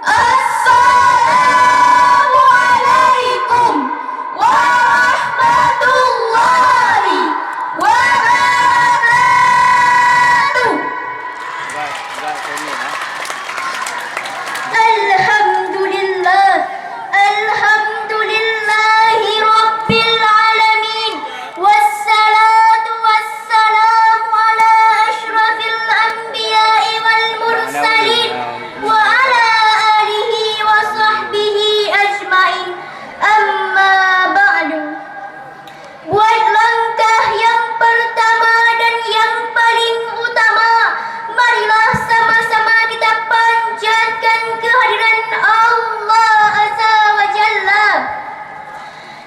Assalamualaikum warahmatullahi wabarakatuh. Alhamdulillah, alhamdulillahi rabbil alamin. Wassalatu wassalamu ala asyrafil anbiya'i wal mursalin wa ala alihi wa sahbihi ajmain. Amma ba'du. Buat langkah yang pertama dan yang paling utama, marilah sama-sama kita panjatkan kehadiran Allah Azza wa Jalla,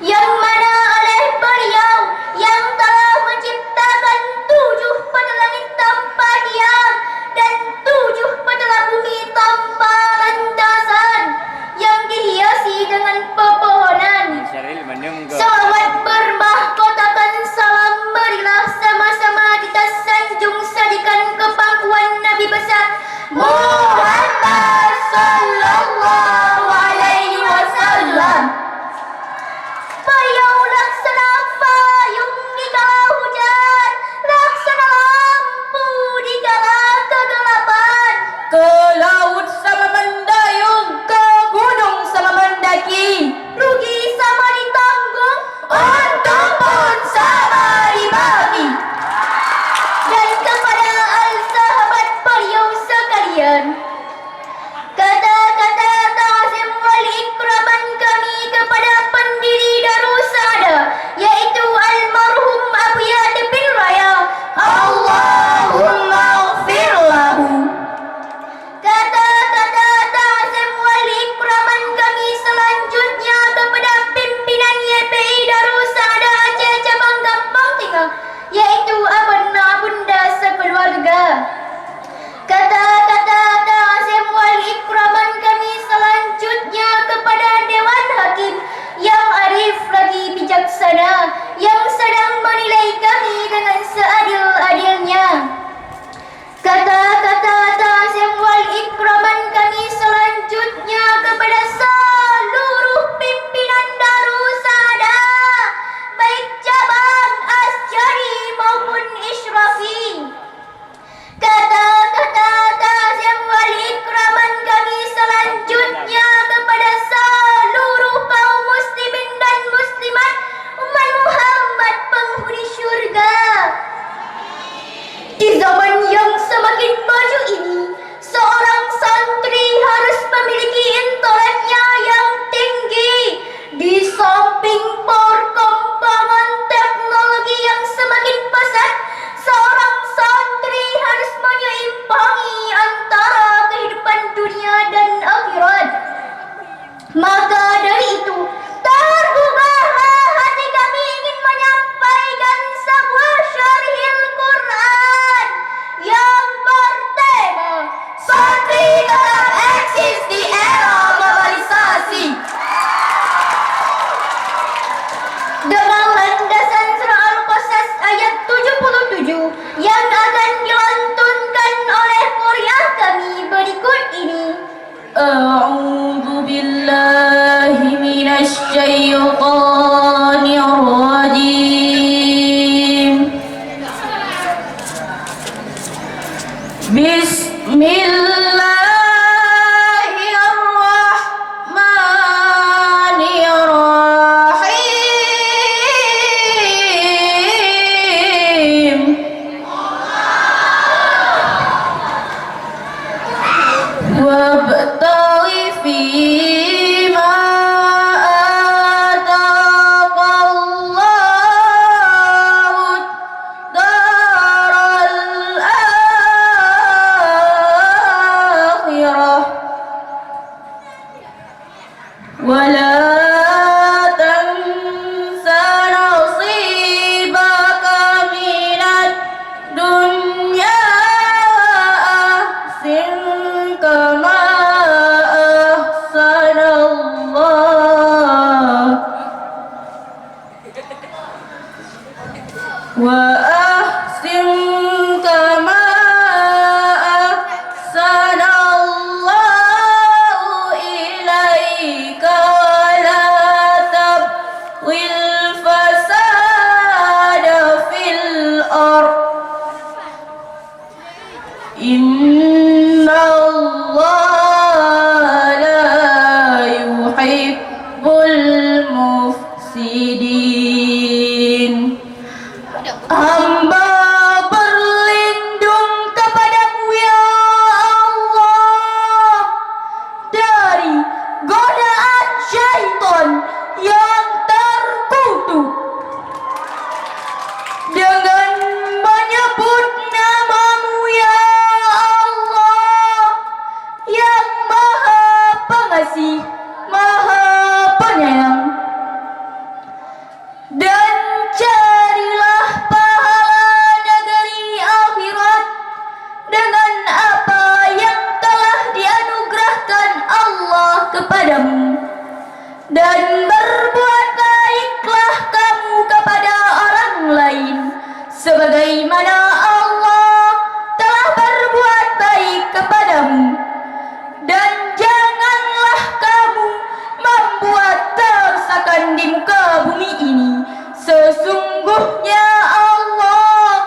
yang mana oleh beliau yang telah menciptakan 7 pada langit tanpa diam dan 7 pada bumi tanpa landasan, yang dihiasi dengan pepohonan. Salawat bermahkotakan salam, marilah sama-sama kita sanjung sadikan ke pangkuan Nabi besar Muhammad sallallahu alaihi wasallam. Beliau laksana payung di kala hujan, laksana lampu di kala kegelapan. Ke laut sama mendayung, ke gunung sama mendaki, rugi sama ditanggung, untung pun sama dibagi. Dan kepada al-sahabat beliau sekalian, kata-kata ta'zim wal ikraman kami kepada pendiri Darussaada, yaitu almarhum Abu Yad bin Raya, Allahumma ighfir lahu. Kata-kata ta'zim wal ikraman kami selanjutnya kepada pimpinan YPI Darussaada Aceh cabang Gampang Tengah, yaitu abang bunda sekeluarga. Kata-kata ta'zim wal ikraman kami selanjutnya kepada Dewan Hakim yang arif lagi bijaksana, yang sedang menilai kami dengan seadil-adilnya. Kata-kata ta'zim wal ikraman kami selanjutnya kepada seluruh pimpinan Darussaada, baik cabang, asyari maupun isyrafi. Kata-kata ta'zim wal ikraman kami selanjutnya kepada seluruh kaum muslimin dan muslimat umat Muhammad penghuni syurga. Di zaman yang semakin maju ini, seorang santri harus memiliki inteleknya yang tinggi. Di samping perkembangan teknologi yang semakin pesat, seorang santri harus menyeimbangi antara kehidupan dunia dan akhirat. Maka dari itu, tergugahlah hati kami ingin menyampaikan sebuah syarhil Quran yang bertema "Santri tetap eksis di era globalisasi", dengan landasan surah Al-Qasas ayat 77 yang akan dilantunkan oleh qari'ah kami berikut ini. A'udzu billahi minasy syaithanir rajim. Bismillahirrahmanirrahim. Wabtaghi fima ataqallahu daral akhirah wala tansa nasibaka minad dunya ahsin kama ahsanallah wa ahsin kama ahsanallahu Hamba berlindung kepadamu ya Allah dari godaan syaitan yang terkutuk dengan menyebut namamu ya Allah yang maha pengasih, maha penyayang. Dan carilah pahala negeri akhirat dengan apa yang telah dianugerahkan Allah kepadamu, dan berbuat baiklah kamu kepada orang lain sebagaimana Allah telah berbuat baik kepadamu. Dan janganlah kamu membuat kerusakan di muka bumi ini. Sesungguhnya Allah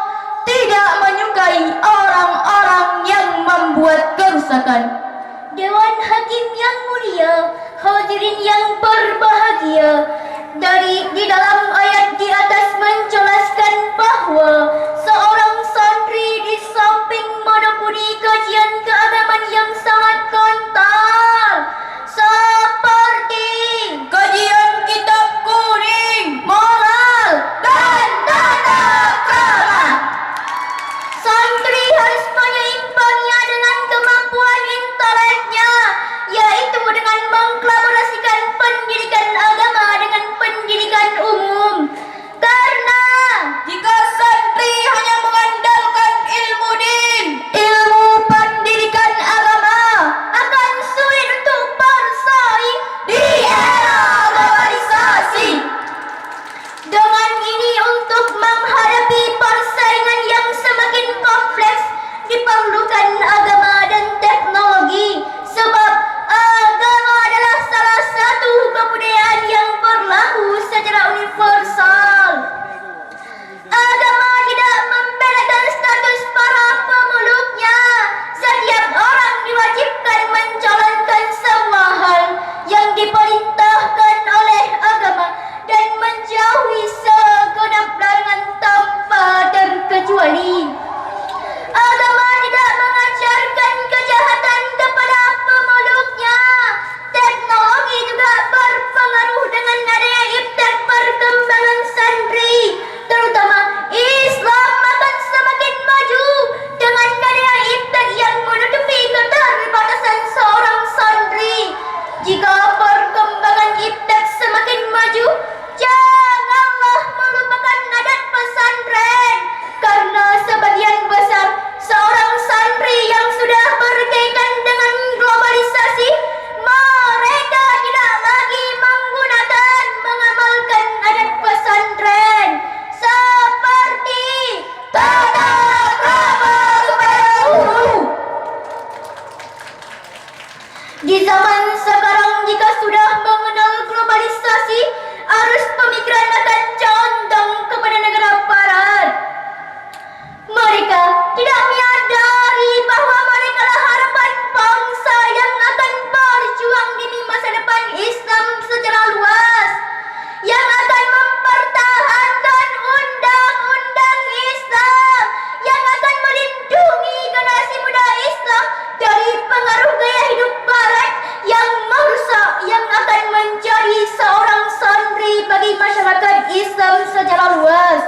tidak menyukai orang-orang yang membuat kerusakan. Dewan Hakim yang mulia, hadirin yang berbahagia, di dalam ayat di atas menjelaskan bahwa seorang santri di samping menekuni kajian keagamaan yang sangat kental seperti kajian kitab kuning, moral, dan tata krama, santri harus menyimpangnya dengan kemampuan inteleknya, yaitu dengan mengkolaborasikan pendidikan agama dengan pendidikan umum. Karena jika santri hanya mengandalkan ilmu din, ilmu pendidikan agama, akan sulit untuk bersaing di era globalisasi. Dengan ini, untuk menghadapi persaingan yang semakin kompleks, diperlukan agama dan teknologi, sebab agama adalah salah satu kebudayaan yang berlaku secara universal. Agama tidak membedakan status para pemeluknya. Setiap orang diwajibkan menjalankan semua hal yang diperintahkan oleh agama dan menjauhi segenap larangan tanpa terkecuali. Agama tidak mengajarkan kejahatan kepada pemeluknya. Teknologi juga berpengaruh dengan adanya iptek perkembangan santri, terutama Islam akan semakin maju dengan adanya iptek yang menutupi keterbatasan seorang santri. Jika perkembangan iptek semakin maju, janganlah melupakan adat pesantren, karena sebagian besar seorang santri yang sudah berkaitan dengan globalisasi, mereka tidak lagi mengamalkan adat pesantren seperti tata krama kepada guru. Di zaman sekarang, jika sudah mengenal globalisasi, arus pemikiran akan condong kepada negara barat. Mereka tidak menyadari bahwa mereka lah harapan bangsa yang akan berjuang demi masa depan Islam secara luas, yang akan mempertahankan undang-undang Islam, yang akan melindungi generasi muda Islam dari pengaruh gaya hidup barat yang merusak, yang akan menjadi seorang santri bagi masyarakat Islam secara luas.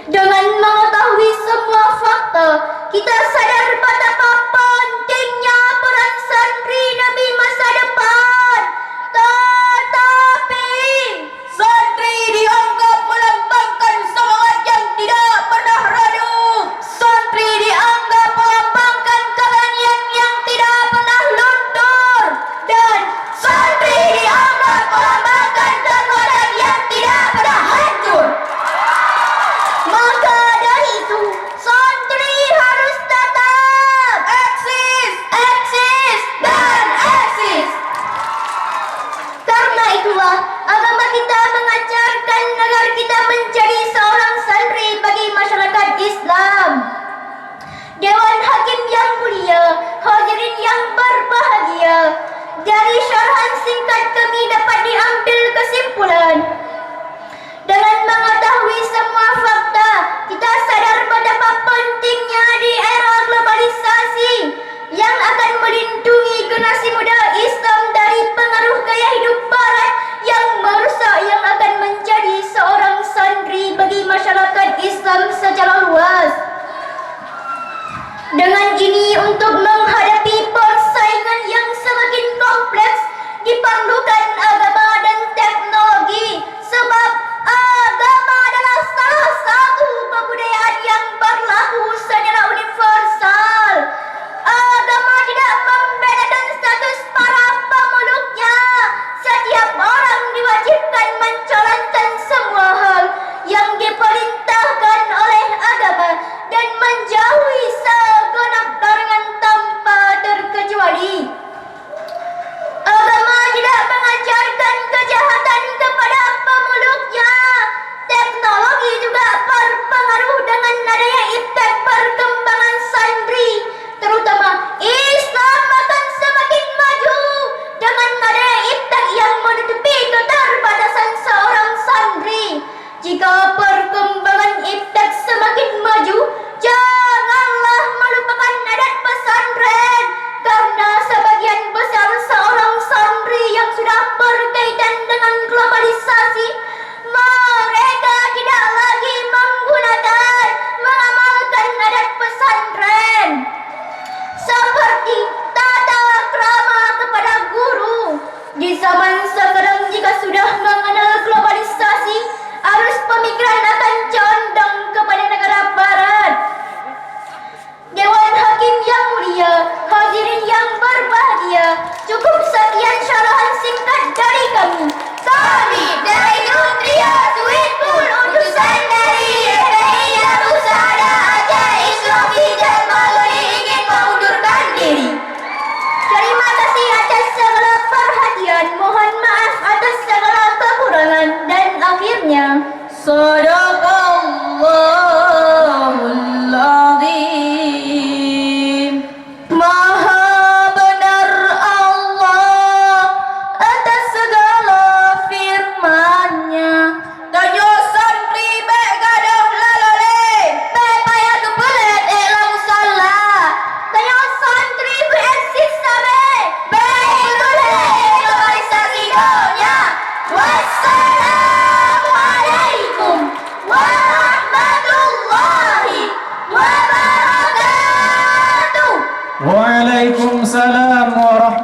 Dengan mengetahui semua fakta, kita sadar betapa pentingnya peran santri demi masa depan. Tetapi santri dianggap melambangkan semangat yang tidak pernah redup. Santri dianggap melambangkan keberanian yang tidak pernah luntur. Dan santri dianggap melambangkan kekuatan yang tidak pernah hancur. Maka dari itu, santri harus tetap eksis, dan eksis. Karena itulah, agama kita mengajarkan agar kita menjadi seorang santri bagi masyarakat Islam. Dewan Hakim yang mulia, hadirin yang berbahagia, dari syarahan singkat kami dapat diambil kesimpulan. Dengan mengetahui semua fakta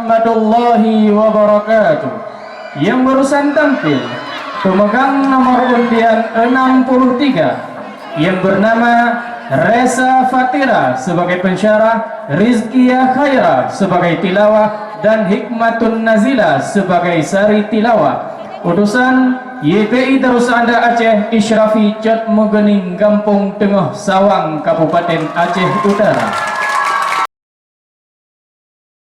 warahmatullahi wabarakatuh. Yang barusan tampil pemegang nomor undian 63 yang bernama Reza Fatira sebagai pensyarah, Rizkia Khaira sebagai tilawah, dan Hikmatun Nazila sebagai sari tilawah. Utusan YPI Darusada Aceh Isyrafi Cot Mugening Kampung Tengah Sawang Kabupaten Aceh Utara.